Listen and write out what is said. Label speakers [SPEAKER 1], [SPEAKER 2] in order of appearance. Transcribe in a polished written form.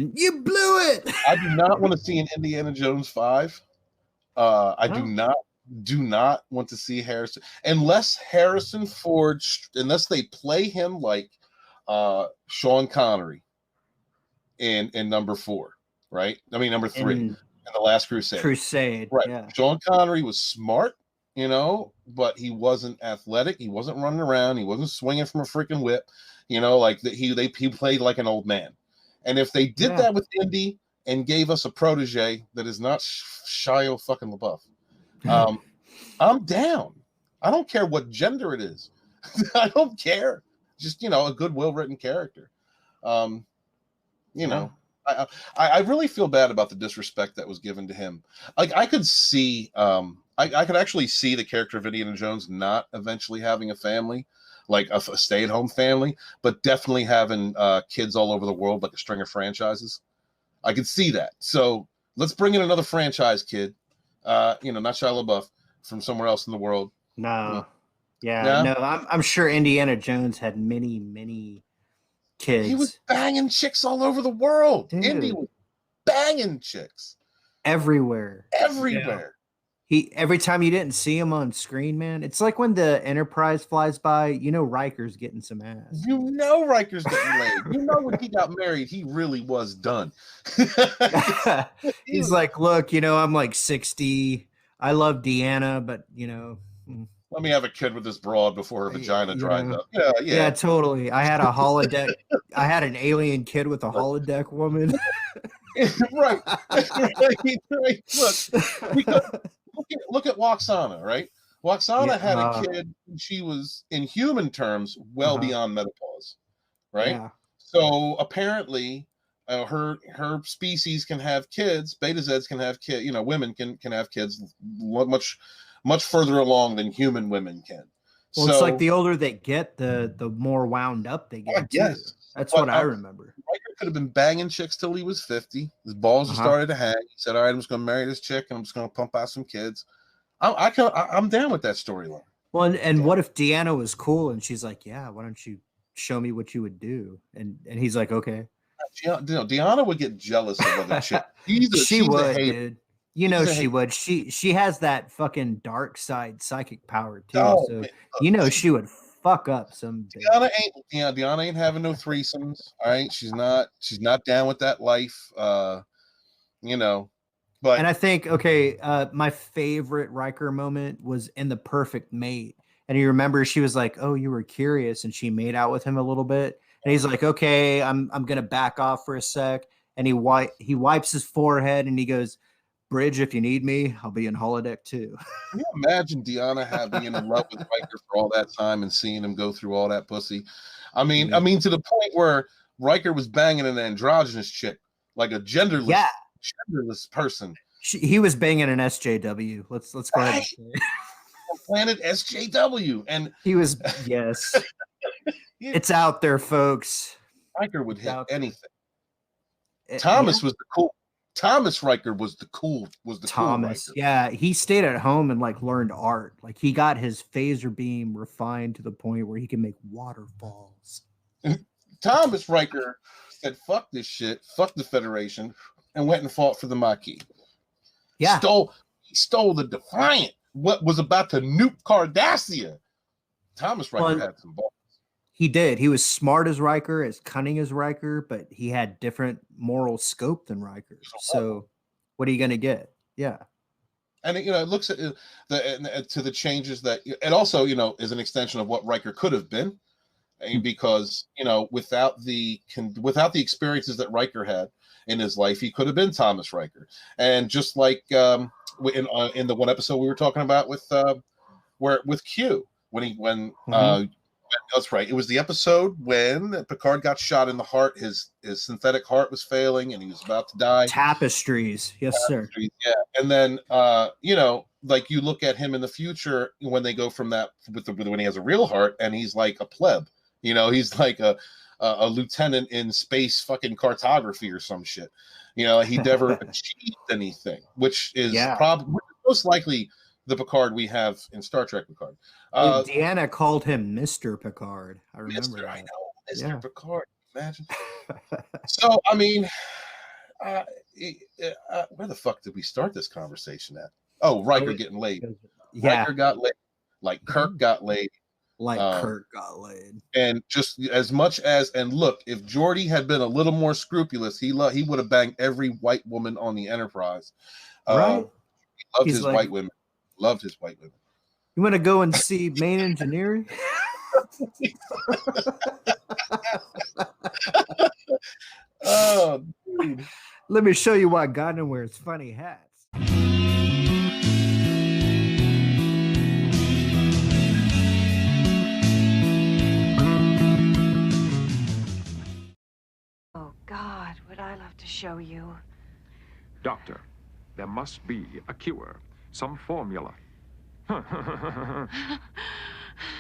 [SPEAKER 1] Harrison. You blew it.
[SPEAKER 2] I do not want to see an Indiana Jones 5. I do not want to see Harrison unless Harrison Ford, unless they play him like Sean Connery in number 4, right? I mean number 3 in The Last Crusade. Right.
[SPEAKER 1] Yeah.
[SPEAKER 2] Sean Connery was smart, but he wasn't athletic. He wasn't running around. He wasn't swinging from a freaking whip. Like that. He played like an old man. And if they did that with Indy and gave us a protege that is not Shia fucking LaBeouf, I'm down. I don't care what gender it is. I don't care. Just a good, well-written character. I really feel bad about the disrespect that was given to him. Like I could see, I could actually see the character of Indiana Jones not eventually having a family, like a stay-at-home family, but definitely having kids all over the world, like a string of franchises. I could see that. So let's bring in another franchise kid. Not Shia LaBeouf from somewhere else in the world.
[SPEAKER 1] No. I'm sure Indiana Jones had many kids.
[SPEAKER 2] He was banging chicks all over the world.
[SPEAKER 1] Dude.
[SPEAKER 2] Indy was banging chicks
[SPEAKER 1] everywhere.
[SPEAKER 2] Yeah.
[SPEAKER 1] Every time you didn't see him on screen, man, it's like when the Enterprise flies by, Riker's getting some ass.
[SPEAKER 2] Riker's getting laid. When he got married, he really was done.
[SPEAKER 1] He's like, look, I'm like 60. I love Deanna, but
[SPEAKER 2] let me have a kid with this broad before her vagina dries up.
[SPEAKER 1] Yeah, totally. I had a holodeck. I had an alien kid with a holodeck woman.
[SPEAKER 2] Right. Look at Waxana, right? Waxana had a kid. She was, in human terms, well beyond menopause, right? Yeah. So apparently, her species can have kids. Beta Zeds can have kids. Women can have kids much further along than human women can.
[SPEAKER 1] Well, so, it's like the older they get, the more wound up they get.
[SPEAKER 2] Yes.
[SPEAKER 1] That's what I remember.
[SPEAKER 2] Riker could have been banging chicks till he was 50. His balls just started to hang. He said, all right, I'm just going to marry this chick and I'm just going to pump out some kids. I'm down with that storyline.
[SPEAKER 1] Well, and what if Deanna was cool and she's like, yeah, why don't you show me what you would do? And he's like, okay.
[SPEAKER 2] Deanna would get jealous of other chicks.
[SPEAKER 1] She would, dude. She would. She has that fucking dark side psychic power too.
[SPEAKER 2] Oh,
[SPEAKER 1] so
[SPEAKER 2] man,
[SPEAKER 1] she would fuck up some.
[SPEAKER 2] Deanna ain't having no threesomes. All right, she's not down with that life. But
[SPEAKER 1] and I think my favorite Riker moment was in The Perfect Mate, and you remember she was like, "Oh, you were curious," and she made out with him a little bit, and he's like, "Okay, I'm gonna back off for a sec," and he wipes his forehead and he goes, "Bridge, if you need me, I'll be in holodeck too."
[SPEAKER 2] Can you imagine Deanna being in love with Riker for all that time and seeing him go through all that pussy? I mean, to the point where Riker was banging an androgynous chick, like a genderless person.
[SPEAKER 1] He was banging an SJW. Let's go ahead and say.
[SPEAKER 2] Planet SJW, and
[SPEAKER 1] he was It's out there, folks.
[SPEAKER 2] Riker would hit anything. Thomas was the cool. Thomas Riker was the cool.
[SPEAKER 1] Thomas.
[SPEAKER 2] Cool Riker.
[SPEAKER 1] Yeah, he stayed at home and learned art. Like he got his phaser beam refined to the point where he can make waterfalls.
[SPEAKER 2] Thomas Riker said, "Fuck this shit. Fuck the Federation," and went and fought for the Maquis.
[SPEAKER 1] Yeah,
[SPEAKER 2] he stole the Defiant. What was about to nuke Cardassia? Thomas Riker had some balls.
[SPEAKER 1] He did. He was smart as Riker, as cunning as Riker, but he had different moral scope than Riker. So, what are you going to get? Yeah,
[SPEAKER 2] and it looks at the changes that, and also is an extension of what Riker could have been, because without the experiences that Riker had in his life, he could have been Thomas Riker, and just like in the one episode we were talking about with Q when that's right. It was the episode when Picard got shot in the heart. His synthetic heart was failing, and he was about to die.
[SPEAKER 1] Tapestries, yes, sir.
[SPEAKER 2] Yeah, and then you look at him in the future when they go from that when he has a real heart, and he's like a pleb. He's like a lieutenant in space fucking cartography or some shit. He never achieved anything, which is probably most likely the Picard we have in Star Trek Picard.
[SPEAKER 1] Deanna called him Mr. Picard. I remember that.
[SPEAKER 2] I know, Mr. Picard. Imagine. So, I mean, Where the fuck did we start this conversation at? Oh, Riker getting laid.
[SPEAKER 1] Yeah.
[SPEAKER 2] Riker got laid. Like Kirk got laid.
[SPEAKER 1] Like Kirk got laid.
[SPEAKER 2] And just as much as, and look, if Geordi had been a little more scrupulous, he would have banged every white woman on the Enterprise.
[SPEAKER 1] Right.
[SPEAKER 2] He loved his white women. Loved his white women.
[SPEAKER 1] You want to go and see main engineering?
[SPEAKER 2] Oh, dude.
[SPEAKER 1] Let me show you why Gardner wears funny hats.
[SPEAKER 3] Oh, God, would I love to show you.
[SPEAKER 4] Doctor, there must be a cure, some formula.